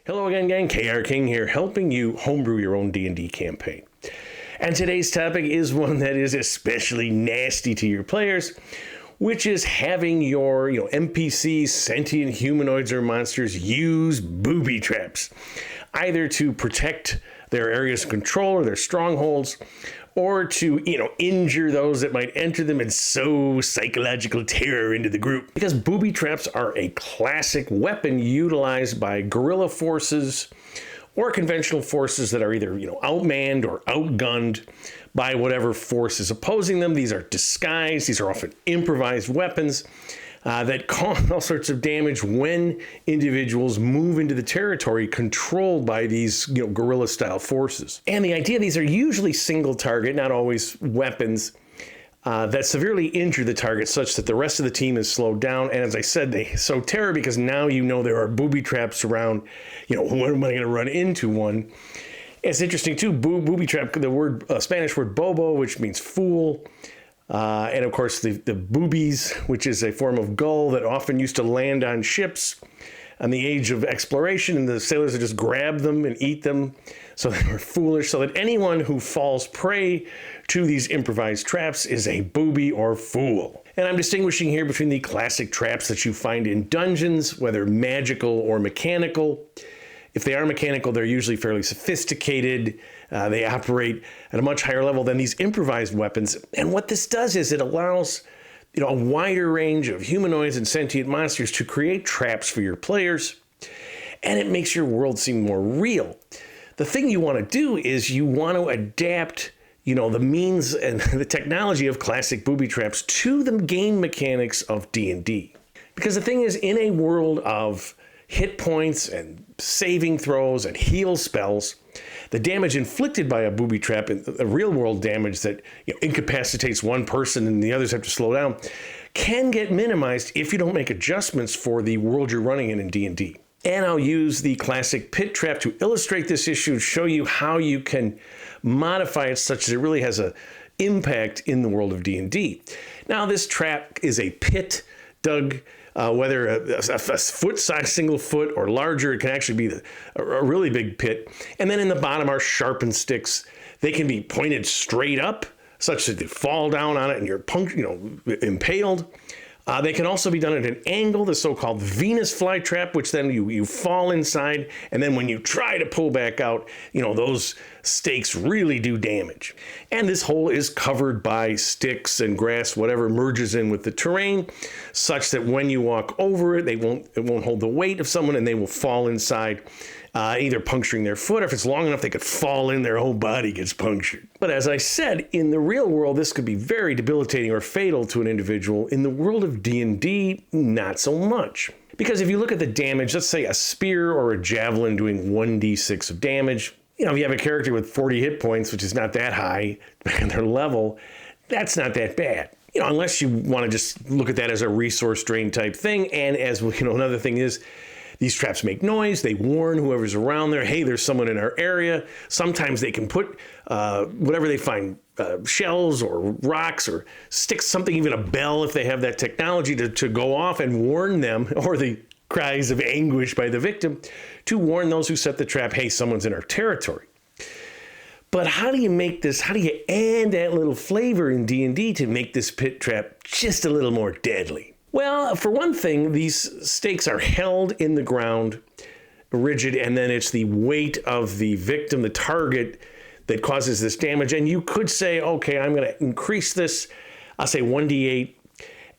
Hello again, gang. KR King here, helping you homebrew your own D&D campaign. And today's topic is one that is especially nasty to your players, which is having your NPCs, sentient humanoids or monsters use booby traps, either to protect their areas of control or their strongholds, or to, injure those that might enter them and sow psychological terror into the group. Because booby traps are a classic weapon utilized by guerrilla forces or conventional forces that are either, outmanned or outgunned by whatever force is opposing them. These are disguised. These are often improvised weapons that cause all sorts of damage when individuals move into the territory controlled by these guerrilla-style forces. And the idea, these are usually single target, not always weapons, that severely injure the target such that the rest of the team is slowed down. And as I said, they sow terror because now there are booby traps around. When am I going to run into one? It's interesting too, booby trap, the word Spanish word bobo, which means fool. And of course, the boobies, which is a form of gull that often used to land on ships on the age of exploration, and the sailors would just grab them and eat them. So they were foolish. So that anyone who falls prey to these improvised traps is a booby or fool. And I'm distinguishing here between the classic traps that you find in dungeons, whether magical or mechanical. If they are mechanical, they're usually fairly sophisticated. They operate at a much higher level than these improvised weapons. And what this does is it allows a wider range of humanoids and sentient monsters to create traps for your players. And it makes your world seem more real. The thing you want to do is you want to adapt the means and the technology of classic booby traps to the game mechanics of D&D. Because the thing is, in a world of hit points and saving throws and heal spells, the damage inflicted by a booby trap, and the real world damage that incapacitates one person and the others have to slow down, can get minimized if you don't make adjustments for the world you're running in D&D. And I'll use the classic pit trap to illustrate this issue and show you how you can modify it such that it really has an impact in the world of D&D. Now, this trap is a pit dug, whether a foot-sized single foot or larger. It can actually be a really big pit. And then in the bottom are sharpened sticks. They can be pointed straight up such that they fall down on it and you're impaled. They can also be done at an angle, the so-called Venus flytrap, which then you fall inside, and then when you try to pull back out, those stakes really do damage. And this hole is covered by sticks and grass, whatever merges in with the terrain, such that when you walk over it, it won't hold the weight of someone, and they will fall inside, either puncturing their foot, or if it's long enough, they could fall in, their whole body gets punctured. But as I said, in the real world, this could be very debilitating or fatal to an individual. In the world of D&D, not so much. Because if you look at the damage, let's say a spear or a javelin doing 1d6 of damage, if you have a character with 40 hit points, which is not that high on their level, that's not that bad. Unless you want to just look at that as a resource drain type thing. And as another thing is, these traps make noise. They warn whoever's around there, hey, there's someone in our area. Sometimes they can put whatever they find, shells or rocks or sticks, something, even a bell if they have that technology to go off and warn them, or the cries of anguish by the victim to warn those who set the trap, hey, someone's in our territory. But how do you make this, how do you add that little flavor in D&D to make this pit trap just a little more deadly? Well, for one thing, these stakes are held in the ground, rigid, and then it's the weight of the victim, the target, that causes this damage. And you could say, okay, I'm going to increase this, I'll say 1d8,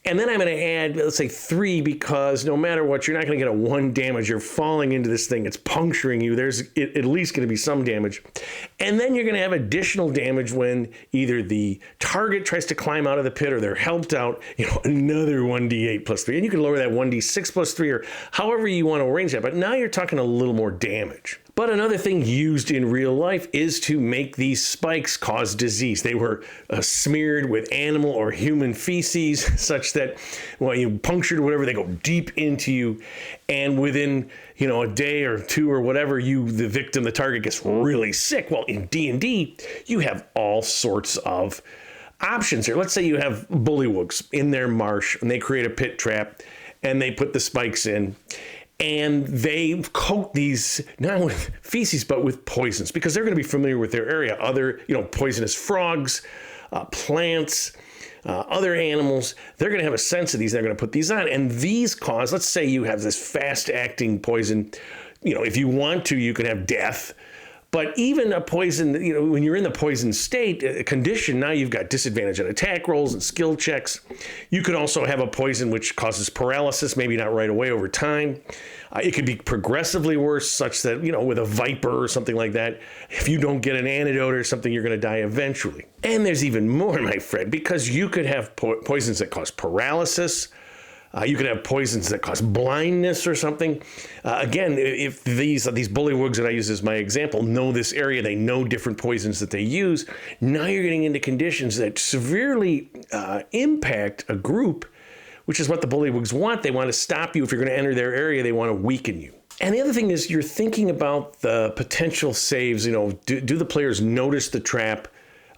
and then I'm going to add, let's say 3, because no matter what, you're not going to get a 1 damage. You're falling into this thing. It's puncturing you. There's at least going to be some damage. And then you're going to have additional damage when either the target tries to climb out of the pit or they're helped out, another 1d8 plus 3. And you can lower that 1d6 plus 3 or however you want to arrange that. But now you're talking a little more damage. But another thing used in real life is to make these spikes cause disease. They were smeared with animal or human feces such that when you punctured or whatever, they go deep into you. And within, a day or two or whatever, the victim, the target, gets really sick. Well, in D&D, you have all sorts of options here. Let's say you have bullywugs in their marsh and they create a pit trap and they put the spikes in. And they coat these not with feces, but with poisons, because they're going to be familiar with their area. Other, poisonous frogs, plants, other animals, they're going to have a sense of these. They're going to put these on. And these cause, let's say you have this fast-acting poison. If you want to, you can have death. But even a poison, when you're in the poison state condition, now you've got disadvantage on attack rolls and skill checks. You could also have a poison which causes paralysis, maybe not right away, over time. It could be progressively worse, such that, with a viper or something like that, if you don't get an antidote or something, you're going to die eventually. And there's even more, my friend, because you could have poisons that cause paralysis. You could have poisons that cause blindness or something. Again, if these bullywugs that I use as my example know this area, they know different poisons that they use, now you're getting into conditions that severely impact a group, which is what the bullywugs want. They want to stop you. If you're going to enter their area, they want to weaken you. And the other thing is you're thinking about the potential saves. Do the players notice the trap?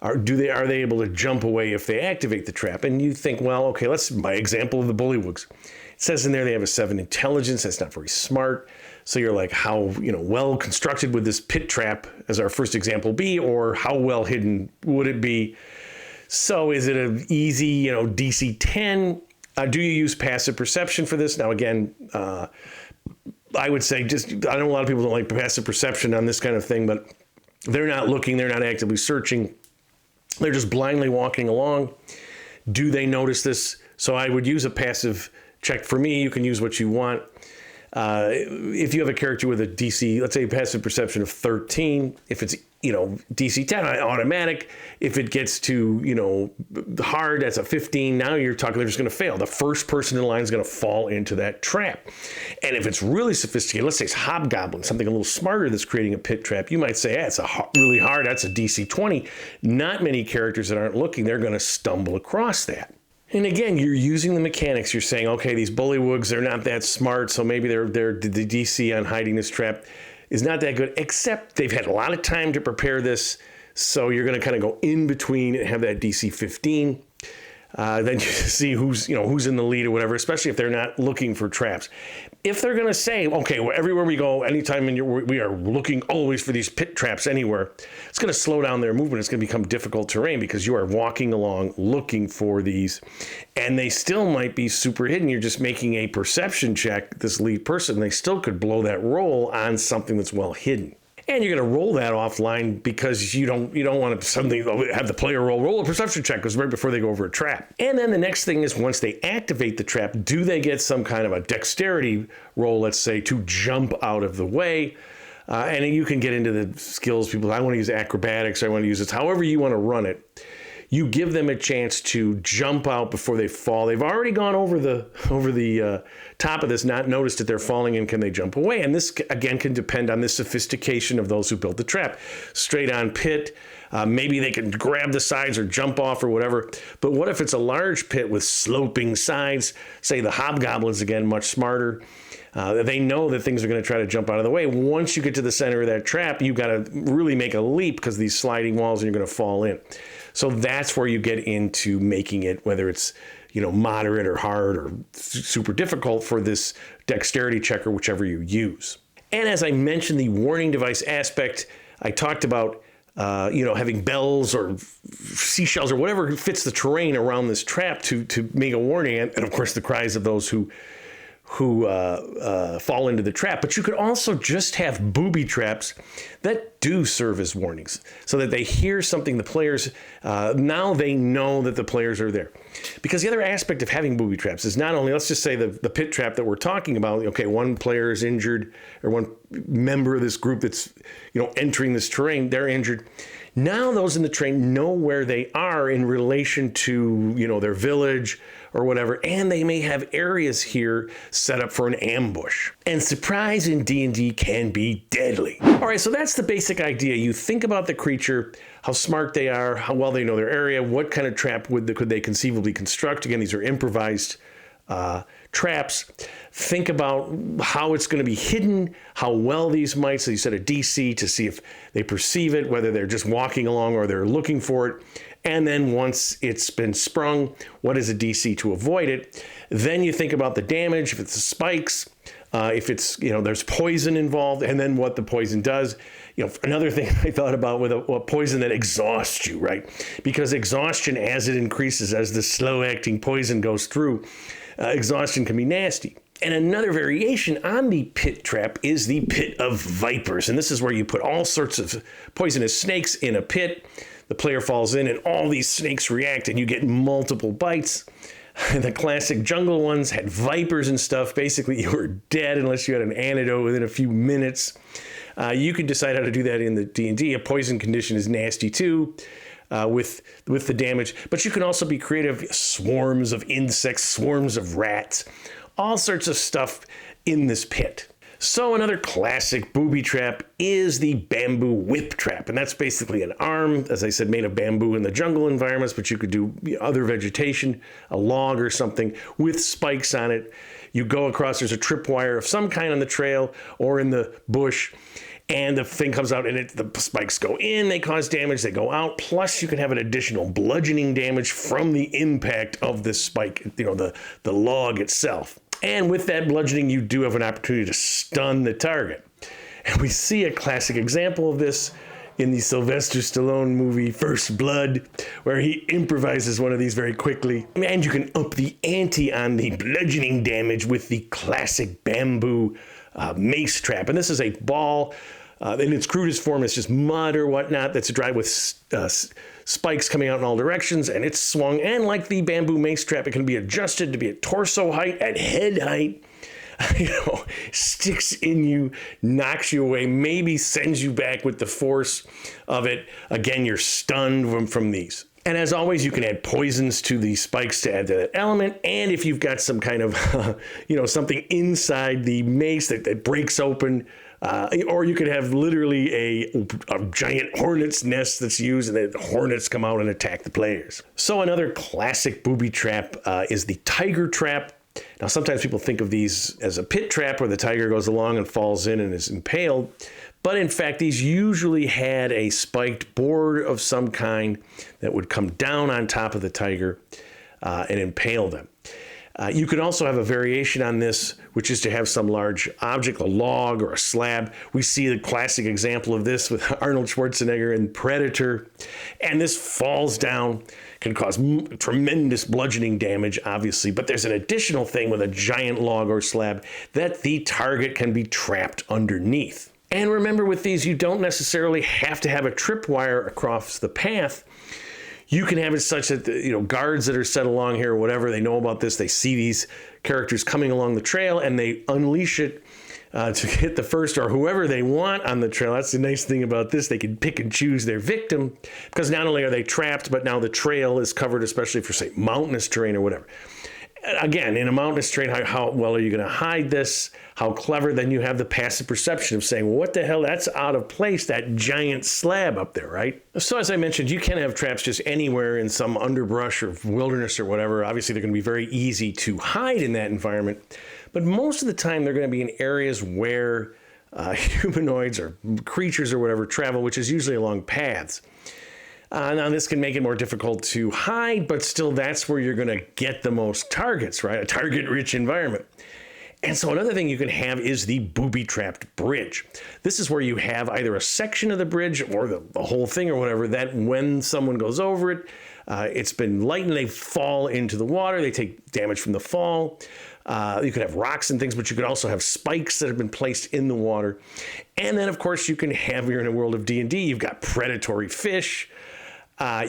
Are they able to jump away if they activate the trap? And you think, well, okay, my example of the bullywugs. It says in there they have a 7 intelligence. That's not very smart. So you're like, how well constructed would this pit trap, as our first example, be, or how well hidden would it be? So is it an easy, DC 10? Do you use passive perception for this? Now, again, I would say I know a lot of people don't like passive perception on this kind of thing, but they're not looking, they're not actively searching. They're just blindly walking along. Do they notice this? So I would use a passive check. For me, you can use what you want. If you have a character with a DC, let's say passive perception of 13, if it's, DC 10, automatic. If it gets to, hard, that's a 15. Now you're talking, they're just going to fail. The first person in line is going to fall into that trap. And if it's really sophisticated, let's say it's hobgoblin, something a little smarter that's creating a pit trap, you might say, it's really hard. That's a DC 20. Not many characters that aren't looking, they're going to stumble across that. And again, you're using the mechanics. You're saying, okay, these bullywugs, they're not that smart, so maybe the DC on hiding this trap is not that good, except they've had a lot of time to prepare this, so you're going to kind of go in between and have that DC 15. Then you see who's in the lead or whatever, especially if they're not looking for traps. If they're going to say, okay, well, everywhere we go, anytime we are looking always for these pit traps anywhere, it's going to slow down their movement. It's going to become difficult terrain because you are walking along looking for these, and they still might be super hidden. You're just making a perception check, this lead person. They still could blow that roll on something that's well hidden. And you're going to roll that offline because you don't want to suddenly have the player roll a perception check because right before they go over a trap. And then the next thing is once they activate the trap, do they get some kind of a dexterity roll, let's say, to jump out of the way? And you can get into the skills. People, I want to use acrobatics. I want to use this. However you want to run it. You give them a chance to jump out before they fall. They've already gone over the top of this, not noticed that they're falling, and can they jump away? And this, again, can depend on the sophistication of those who built the trap. Straight on pit, maybe they can grab the sides or jump off or whatever. But what if it's a large pit with sloping sides? Say the hobgoblins, again, much smarter. They know that things are going to try to jump out of the way. Once you get to the center of that trap, you got to really make a leap because these sliding walls and you're going to fall in. So that's where you get into making it, whether it's, moderate or hard or super difficult for this dexterity check or whichever you use. And as I mentioned, the warning device aspect, I talked about, having bells or seashells or whatever fits the terrain around this trap to make a warning. And of course, the cries of those who fall into the trap. But you could also just have booby traps that do serve as warnings so that they hear something, the players, now they know that the players are there. Because the other aspect of having booby traps is not only, let's just say the pit trap that we're talking about, okay, one player is injured or one member of this group that's, entering this terrain, they're injured. Now those in the terrain know where they are in relation to, their village or whatever, and they may have areas here set up for an ambush. And surprise in D&D can be deadly. All right, so that's the basic idea. You think about the creature, how smart they are, how well they know their area, what kind of trap could they conceivably construct. Again, these are improvised traps. Think about how it's going to be hidden, how well these might, so you set a DC to see if they perceive it, whether they're just walking along or they're looking for it. And then once it's been sprung, what is a DC to avoid it? Then you think about the damage, if it's the spikes, if it's, there's poison involved, and then what the poison does. Another thing I thought about with a poison that exhausts you, right? Because exhaustion, as it increases, as the slow-acting poison goes through, exhaustion can be nasty. And another variation on the pit trap is the pit of vipers. And this is where you put all sorts of poisonous snakes in a pit. The player falls in and all these snakes react and you get multiple bites. The classic jungle ones had vipers and stuff. Basically, you were dead unless you had an antidote within a few minutes. You could decide how to do that in the D&D. A poison condition is nasty too. With the damage, but you can also be creative. Swarms of insects, swarms of rats, all sorts of stuff in this pit. So another classic booby trap is the bamboo whip trap, and that's basically an arm, as I said, made of bamboo in the jungle environments, but you could do other vegetation, a log or something with spikes on it. You go across, there's a tripwire of some kind on the trail or in the bush, and the thing comes out and the spikes go in, they cause damage, they go out. Plus you can have an additional bludgeoning damage from the impact of the spike, the log itself. And with that bludgeoning, you do have an opportunity to stun the target. And we see a classic example of this in the Sylvester Stallone movie First Blood, where he improvises one of these very quickly. And you can up the ante on the bludgeoning damage with the classic bamboo mace trap. And this is a ball. In its crudest form, it's just mud or whatnot that's dry with spikes coming out in all directions, and it's swung. And like the bamboo mace trap, it can be adjusted to be at torso height, at head height. Sticks in you, knocks you away, maybe sends you back with the force of it. Again, you're stunned from these. And as always, you can add poisons to the spikes to add to that element. And if you've got some kind of, something inside the mace that breaks open, or you could have literally a giant hornet's nest that's used, and the hornets come out and attack the players. So another classic booby trap is the tiger trap. Now, sometimes people think of these as a pit trap where the tiger goes along and falls in and is impaled. But in fact, these usually had a spiked board of some kind that would come down on top of the tiger and impale them. You can also have a variation on this, which is to have some large object, a log or a slab. We see the classic example of this with Arnold Schwarzenegger in Predator. And this falls down, can cause tremendous bludgeoning damage, obviously. But there's an additional thing with a giant log or slab that the target can be trapped underneath. And remember, with these, you don't necessarily have to have a tripwire across the path. You can have it such that, guards that are set along here or whatever, they know about this, they see these characters coming along the trail and they unleash it to hit the first or whoever they want on the trail. That's the nice thing about this. They can pick and choose their victim, because not only are they trapped, but now the trail is covered, especially for, say, mountainous terrain or whatever. Again, in a mountainous terrain, how well are you going to hide this? How clever? Then you have the passive perception of saying, well, what the hell? That's out of place, that giant slab up there, right? So as I mentioned, you can have traps just anywhere in some underbrush or wilderness or whatever. Obviously, they're going to be very easy to hide in that environment. But most of the time, they're going to be in areas where humanoids or creatures or whatever travel, which is usually along paths. Now, this can make it more difficult to hide, but still, that's where you're going to get the most targets, right? A target-rich environment. And so another thing you can have is the booby-trapped bridge. This is where you have either a section of the bridge or the whole thing or whatever, that when someone goes over it, it's been lightened, they fall into the water, they take damage from the fall. You could have rocks and things, but you could also have spikes that have been placed in the water. And then, of course, you can have, you're in a world of D&D, you've got predatory fish,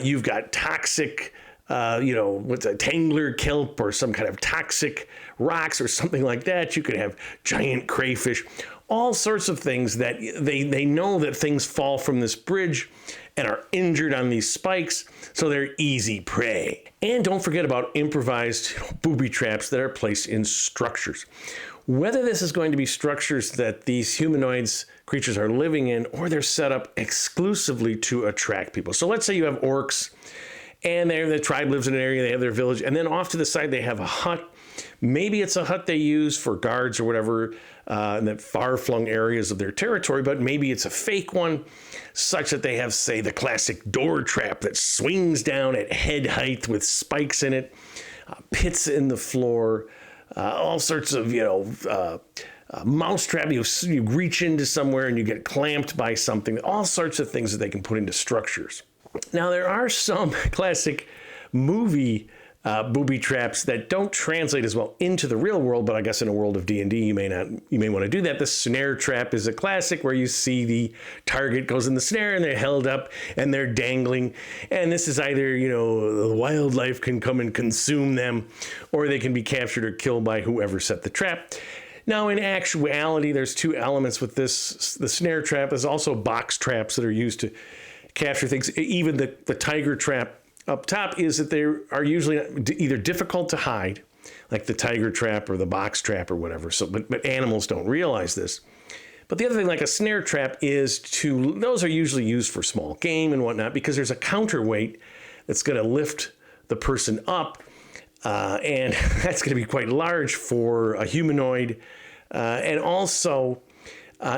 you've got toxic, what's a tangler kelp or some kind of toxic rocks or something like that. You could have giant crayfish, all sorts of things that they know that things fall from this bridge and are injured on these spikes, so they're easy prey. And don't forget about improvised booby traps that are placed in structures. Whether this is going to be structures that these humanoids creatures are living in, or they're set up exclusively to attract people. So let's say you have orcs, and the tribe lives in an area, they have their village, and then off to the side they have a hut. Maybe it's a hut they use for guards or whatever in the far-flung areas of their territory, but maybe it's a fake one, such that they have, say, the classic door trap that swings down at head height with spikes in it, pits in the floor, all sorts of, mousetrap. You reach into somewhere and you get clamped by something. All sorts of things that they can put into structures. Now, there are some classic movie booby traps that don't translate as well into the real world, but I guess in a world of D&D, you may want to do that. The snare trap is a classic where you see the target goes in the snare and they're held up and they're dangling. And this is either, the wildlife can come and consume them, or they can be captured or killed by whoever set the trap. Now, in actuality, there's two elements with this. The snare trap. There's also box traps that are used to capture things. Even the tiger trap up top is that they are usually either difficult to hide, like the tiger trap or the box trap or whatever. So, but animals don't realize this. But the other thing, like a snare trap, those are usually used for small game and whatnot, because there's a counterweight that's going to lift the person up, and that's going to be quite large for a humanoid, and also.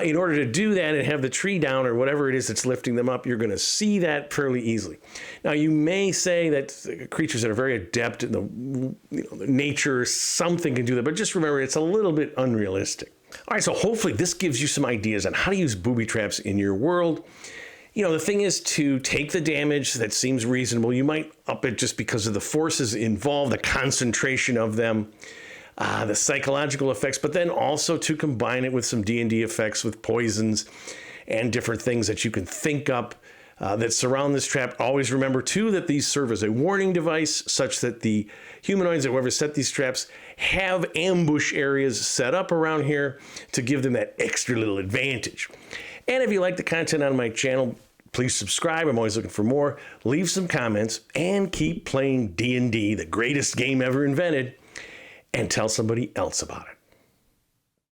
In order to do that and have the tree down or whatever it is that's lifting them up, you're going to see that fairly easily. Now, you may say that creatures that are very adept in the nature, something can do that, but just remember, it's a little bit unrealistic. All right, so hopefully this gives you some ideas on how to use booby traps in your world. The thing is to take the damage that seems reasonable. You might up it just because of the forces involved, the concentration of them. The psychological effects, but then also to combine it with some D&D effects with poisons and different things that you can think up that surround this trap. Always remember, too, that these serve as a warning device such that the humanoids or whoever set these traps have ambush areas set up around here to give them that extra little advantage. And if you like the content on my channel, please subscribe. I'm always looking for more. Leave some comments and keep playing D&D, the greatest game ever invented, and tell somebody else about it.